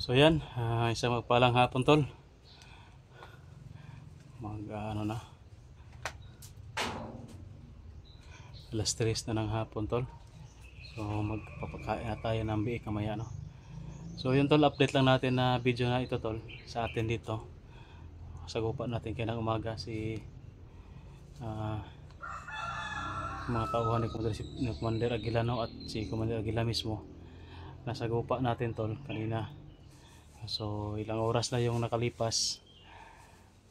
So yan, isang magpalang hapon tol. Ano na, alas 3 na ng hapon tol. So magpapakain na tayo ng biik kamaya no. So yun tol, update lang natin na video na ito tol sa atin dito. Sagupa natin kaya ng umaga si mga tauhan ni Commander Aguilano at si Commander Aguila mismo. Nasagupa natin tol kanina. So ilang oras na yung nakalipas,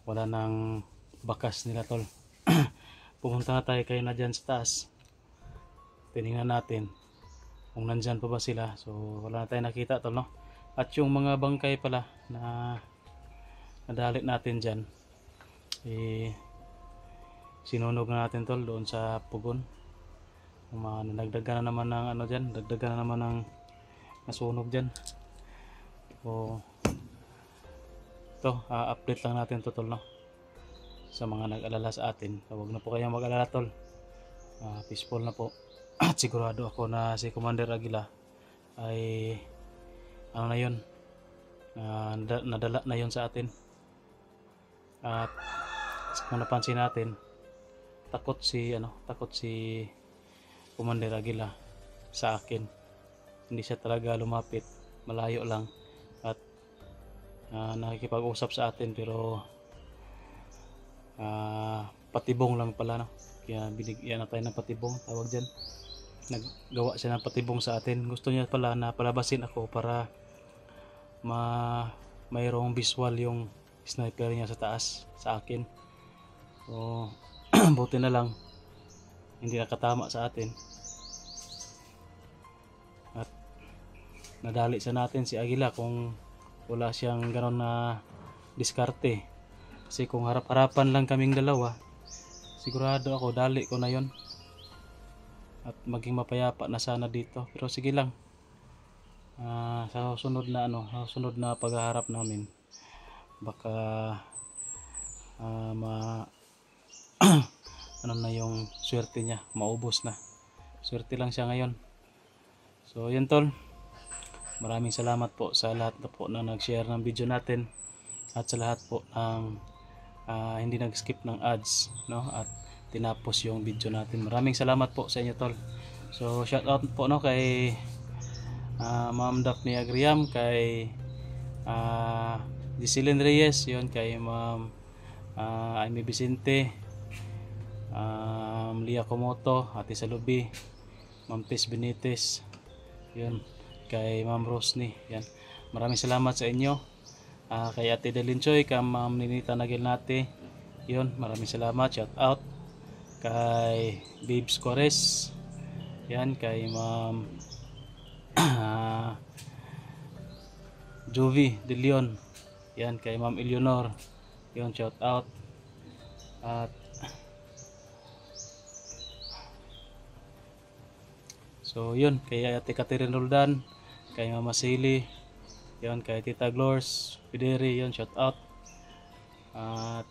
wala nang bakas nila tol. Pumunta na tayo kayo na dyan sa taas, tinignan natin kung nandyan pa ba sila. So wala na tayo nakita tol no. At yung mga bangkay pala na nadalit natin dyan, sinunog na natin tol doon sa pugon. Nagdagan na naman ng ano dyan, dagdagan na naman ng nasunog dyan. So ito, update lang natin to tol no, sa mga nag-alala sa atin. Huwag na po kayong mag-alala tol, peaceful na po. At sigurado ako na si Commander Aguila ay ano na yun, nadala na yun sa atin. At kung napansin natin, takot si Commander Aguila sa akin. Hindi siya talaga lumapit, malayo lang at nakikipag-usap sa atin, pero patibong lang pala no. Kaya binigyan na tayo ng patibong, tawag dyan. Naggawa siya ng patibong sa atin. Gusto niya pala na palabasin ako para mayroong visual yung sniper niya sa taas sa akin. So buti na lang hindi nakatama sa atin at nadali sa natin si Aguila. Kung wala siyang ganon na diskarte, kasi kung harap-harapan lang kaming dalawa, sigurado ako dali ko na yon at maging mapayapa na sana dito. Pero sige lang, sa sunod na paghaharap namin, baka ano na yung swerte niya, maubos na. Swerte lang siya ngayon. So yun tol, maraming salamat po sa lahat na po na nag-share ng video natin, at sa lahat po ng hindi nag-skip ng ads no, at tinapos yung video natin. Maraming salamat po sa inyo tol. So shout out po no kay Ma'am Daphne Agriam, kay Giseline Reyes, yun, kay Ma'am Amy Vicente, Lia Komoto, Ate Salubi, Ma'am Tess Benitez, yun, kay Ma'am Rosny, yan. Maraming salamat sa inyo. Kay Ate Delinchoy, kay Ma'am Ninita Nagilnate, yun, maraming salamat, shout out. Kay Babes Cores, yan, kay Ma'am Jovi De Leon, yan, kay Ma'am Eleanor, yun, shout out. At so yun, kay Ate Catherine Roldan, kay Mama Sili, yun, kay Tita Glors Pideri, yun, shout out. At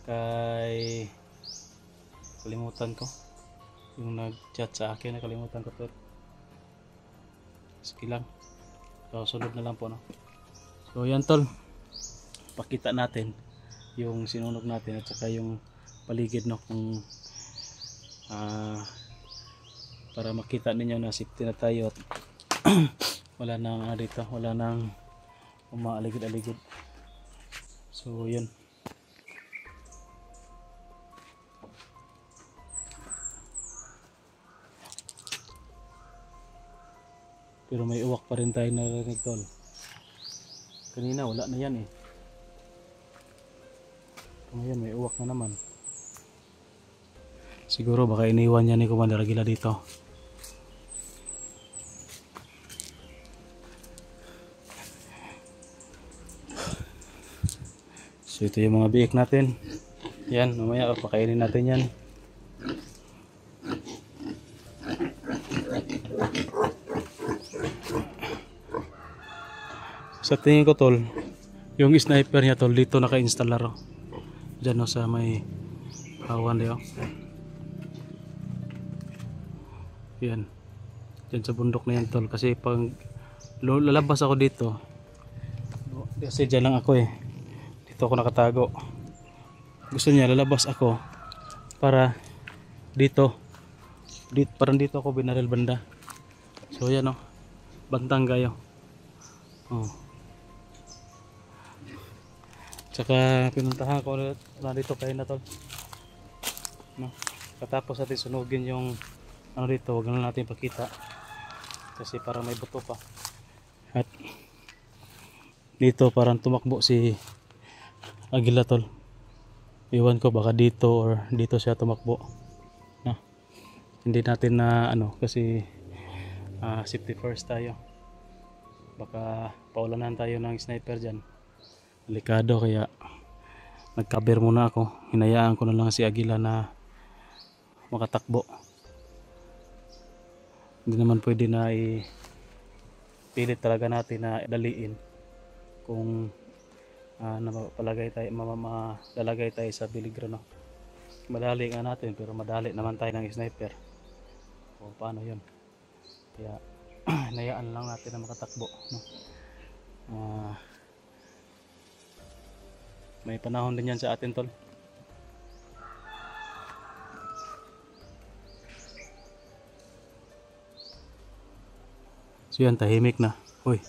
kay, kalimutan ko yung nag-chat sa akin, nakalimutan ko to. Sige lang, so sunod na lang po no. So yan tol, pakita natin yung sinunog natin at saka yung paligid no, kung para makita ninyo na safety na tayo at wala nang dito, wala nang umaaligid-aligid. So yun, pero may uwak pa rin tayo narinig tol. Kanina wala na yan eh, ngayon may uwak na naman. Siguro baka iniwan niya ni Commander Aguila dito. So ito yung mga biik natin, yan, mamaya pakainin natin yan. Sa tingin ko tol, yung sniper niya tol dito naka-install na ro. Diyan no, sa may kawan diyo. Yan. Diyan sa bundok na yan tol, kasi pag lalabas ako dito kasi dyan lang ako eh, dito ako nakatago. Gusto niya lalabas ako para dito, parang dito ako binaril banda. So yan oh, bantang kayo. Oh. Tsaka pinuntahan ko na dito kayo na tol, no? Katapos natin sunugin yung ano dito, wag na natin pakita kasi parang may buto pa. At dito parang tumakbo si Agila tol. Iwan ko baka dito or dito siya tumakbo, no? Hindi natin na ano kasi safety first tayo. Baka paulanan tayo ng sniper dyan, delikado, kaya nagcover muna ako. Hinayaan ko na lang si Agila na makatakbo. Hindi naman pwede na pilit talaga natin na daliin kung napapalagay tayo, malalagay tayo sa peligro, no? Madali nga natin pero madali naman tayo ng sniper. O paano yun? Kaya hinayaan lang natin na makatakbo, no? May panahon din yan sa atin tol. So yan, tahimik na. Uy,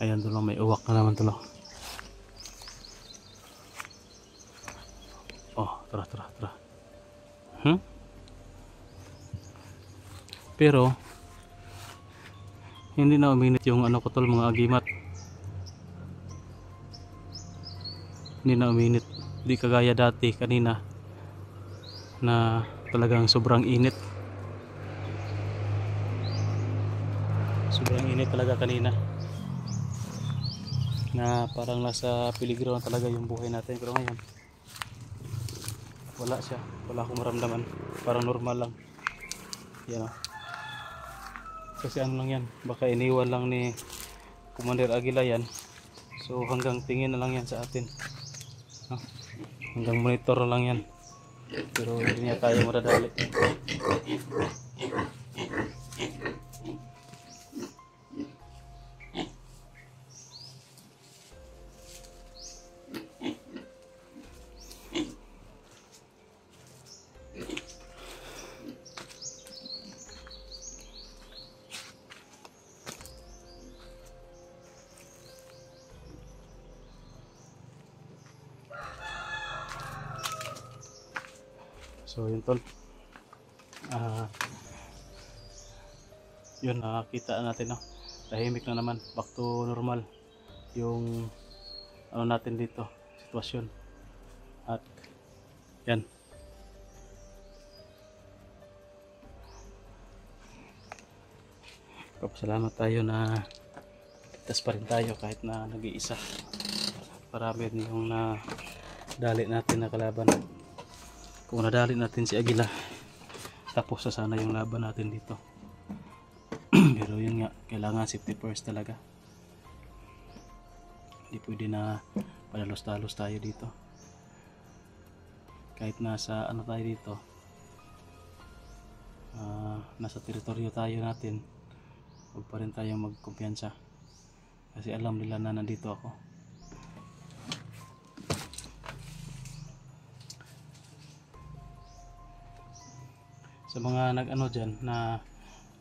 ayan tulo, may uwak na naman tulo. Oh, tara. Pero hindi na uminit yung ano ko tol, mga agimat. Hindi na uminit, di kagaya dati kanina na talagang sobrang init. Sobrang init talaga kanina na parang nasa peligro na talaga yung buhay natin. Pero ngayon wala siya, wala akong maramdaman, parang normal lang yan, oh. Kasi ano lang yan, baka iniwan lang ni Commander Agila yan. So hanggang tingin na lang yan sa atin, no? Hanggang monitor na lang yan, pero hindi niya tayo madadali. So yun tol, yun, nakakita natin, no? Tahimik na naman, back to normal yung ano natin dito, sitwasyon. At yan, papasalamat tayo na ligtas pa rin tayo kahit na nag-iisa. Marami rin yung nadali natin na kalaban. Kung nadali natin si Agila, tapos na sana yung laban natin dito. Pero yun nga, kailangan safety first talaga. Hindi pwede na padalos-dalos tayo dito. Kahit nasa ano tayo dito, nasa teritoryo tayo natin, huwag pa rin tayong magkumpiyansa. Kasi alam nila na nandito ako. Sa mga nag-ano dyan na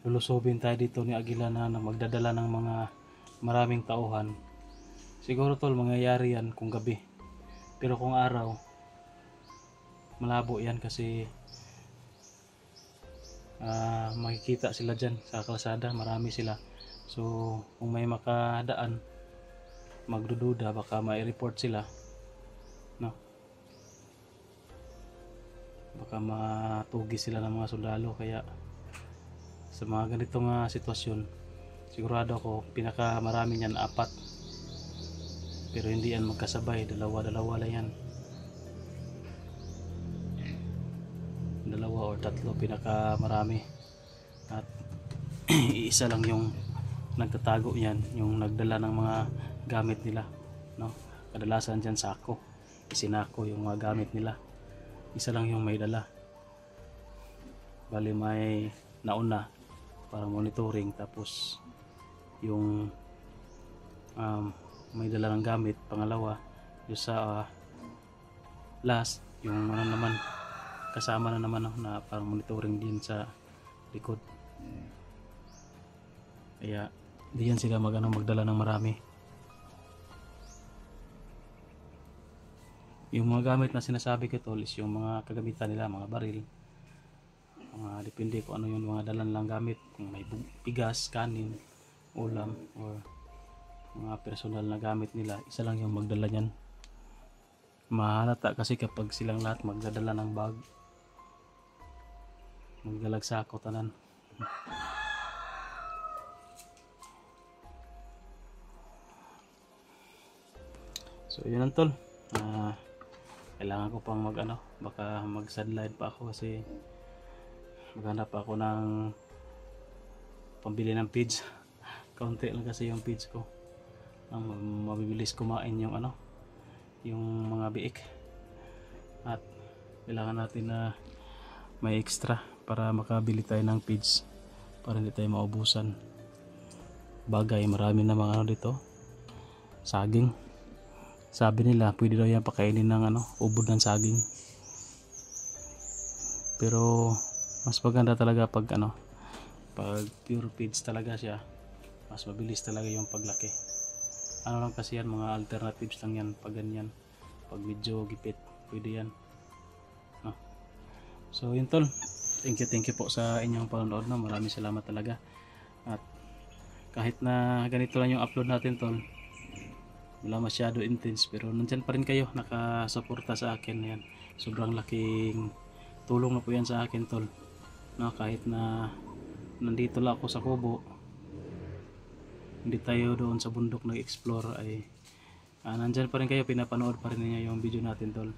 lulusobin tayo dito ni Agila na magdadala ng mga maraming tauhan, siguro tol mangyayari yan kung gabi. Pero kung araw, malabo yan kasi makikita sila dyan sa kalsada, marami sila. So kung may makadaan, magdududa, baka mai-report sila, no? Baka matugi sila ng mga sundalo. Kaya sa mga ganitong sitwasyon, sigurado ako pinakamarami niyan 4, pero hindi yan magkasabay, dalawa lang yan, 2 or 3 pinakamarami. At iisa lang yung nagtatago yan, yung nagdala ng mga gamit nila, no? Kadalasan dyan sako, isinako yung mga gamit nila. Isa lang yung may dala. Bali may nauna para monitoring, tapos yung may dala ng gamit. Pangalawa, yung sa last, yung ano naman, kasama na naman na parang monitoring din sa likod. Kaya diyan sila magdala ng marami. Yung mga gamit na sinasabi ko tol is yung mga kagamitan nila, mga baril, mga depende kung ano yung mga dalan lang gamit, kung may bigas, kanin, ulam, or mga personal na gamit nila, isa lang yung magdala niyan. Mahalata kasi kapag silang lahat magdadala ng bag, magdalag sako tanan. So yun ang tol, kailangan ko pang baka mag sideline pa ako kasi maghanap ako ng pambili ng feeds. Kaunti lang kasi yung feeds ko, mabibilis kumain yung yung mga biik, at kailangan natin na may extra para makabili tayo ng feeds para hindi tayo maubusan. Bagay, marami na mga dito, saging. Sabi nila pwede daw yan pakainin ng ubod ng saging, pero mas maganda talaga pag pag pure feeds talaga siya, mas mabilis talaga yung paglaki. Lang kasi yan, mga alternatives lang yan pag ganyan, pag medyo gipit pwede yan. So yun tol, thank you po sa inyong panonood. Maraming salamat talaga, at kahit na ganito lang yung upload natin tol, wala masyado intense, pero nandyan pa rin kayo nakasuporta sa akin. Yan, sobrang laking tulong na po yan sa akin tol, kahit na nandito lang ako sa kubo, hindi tayo doon sa bundok nag-explore, ay nandyan pa rin kayo, pinapanood pa rin niya yung video natin tol.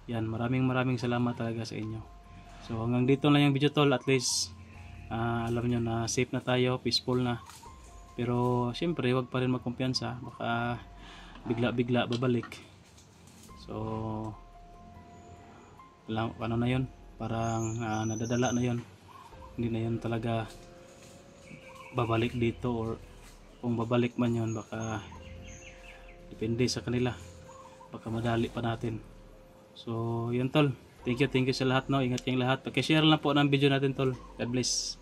Yan, maraming salamat talaga sa inyo. So hanggang dito lang yung video tol, at least alam nyo na safe na tayo, peaceful na. Pero syempre wag pa rin magkumpiyansa, baka bigla babalik. So na yun, parang nadadala na yun, hindi na yun talaga babalik dito, or kung babalik man yun baka depende sa kanila, baka madali pa natin. So yun tol, thank you sa lahat, ingat kayong lahat, paki-share lang po ng video natin tol. God bless.